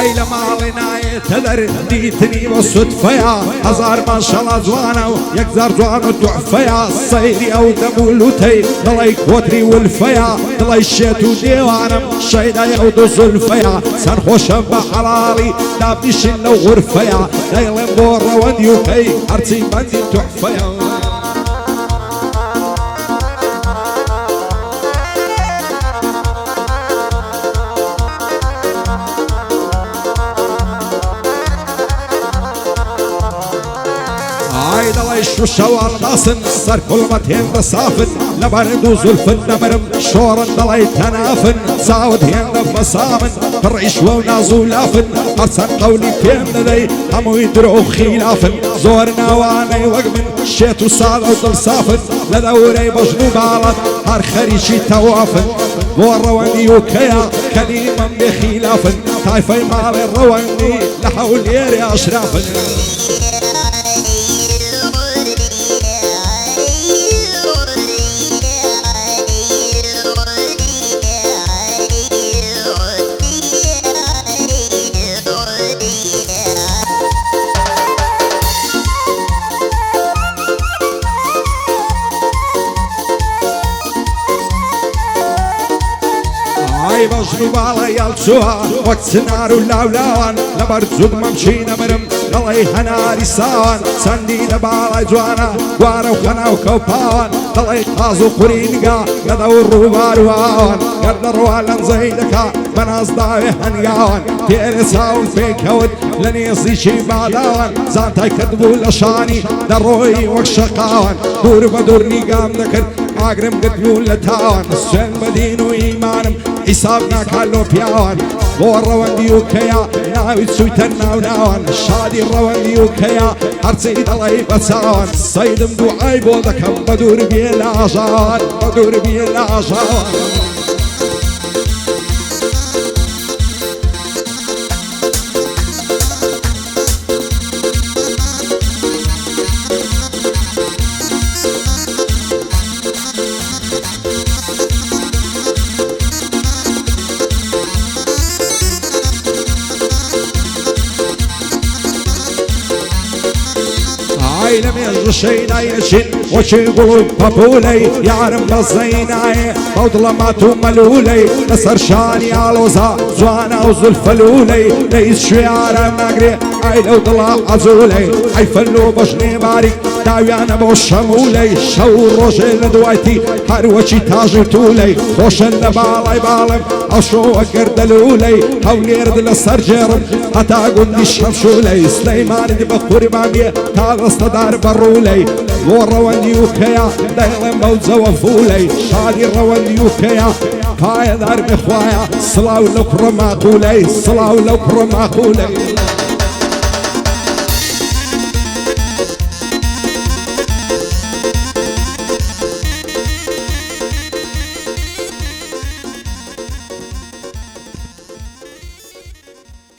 ئای لە ماڵێ نایێ تەدەر دیتنی بۆ سودفەیە هەزار ماشەڵا جوانە و یەکزار جوان و دوعفەیە سەیری ئەو دەبولوتەی دڵی کۆتری ولفەیە دڵی شێت و دێوانم شەیدای ئەو دو زولفەیە سەرخۆشە بە حەڵاڵی دابنیشن لەو غورفەیە دەیڵێم بۆ ڕەوەندی و کەی هەرچی بەندی توعفەیە شوشەوە قاسن سەر کوڵمەت هێندە سافن لەبەر دوو زولفن نەبرم شۆڕن دەڵی تەنافن چاوت هێندە بەسامن پڕیشوە و ناز و لافن هەرچەند قەولی پێم دەدەی هەمووی درۆ و خیلافن زۆر ناوانەی وەک من شێت و ساڵ و دڵ سافن لە دەورەی بەژن و باڵەت هەر خەریکی تەوافن بۆ ڕەوەندی و کەیە کەلیمەم بێ خیلافن تایفەی ماڵی ڕەوەندی لە حەولێری ئاشرافن بەژن و باڵە یاڵچووە وەک چنار و لاولاوان لەبەر جوگمەم چی نەبرم دڵی هەناری ساوان چەندی لە باڵای جوانە گوارە و خەنا و کەوپاوان دڵی قاز و قورینگا لەدە و ڕووبار و ئاوان گەردە ڕوا لەنجەی دەکا بەناز داوێ هەنگاوان تێرێ چاون پێکەوت لە نێزیکی باداوان زانتای کردبوو لە شانی دەڕۆی وەک شەقاوان دوور بە دوور نیگام دەکرد ئاگرم گرتبوو لە تاوان سوێن بە دین و ئیمانم حیساب ناکات لۆ پیاوان بۆ ڕەوەندی و کەیە ناوی چوویتە ناوناوان شادی ڕەوەندی و کەیە هەرچی دەڵی بەچاوان سەیدم دوعای بۆ دەکەم بە دوور بێ لە ئاژاوان بە دوور بێ لە ئاژاوان لەمێژ شەیدایەچین وەچی گوڵ و پەپولەی یارم بە زەینایە بەو دڵە مات و مەلولەی لەسەر شانی ئاڵۆزا جوانە و زولفەلولەی لە هیچ شوێیارە ناگرێ ئای لەو دڵە ئەزولەی ئەی فەلۆ بەژنێ باریک داویانە بۆ شەمولەی شەو و ڕۆژێ لە دوایتی هەروەچی تاژ و توولەی خۆشن لە باڵای باڵم ئەو شۆوە گردەلولەی هەولێرد لەسەر جێڕم هەتا گوندی شەمشولەی سلەیمانت بە قوربان بێ تا دەستەدار بەڕوولەی بۆ ڕەوەندی و کەیە دەیڵێم بەو جەوە فولەی شادی ڕەوەندی و کەیە پایەدار بخوایە سڵاو لەو کوڕە ماقولەی سڵاو لەو کوڕە ماقولەی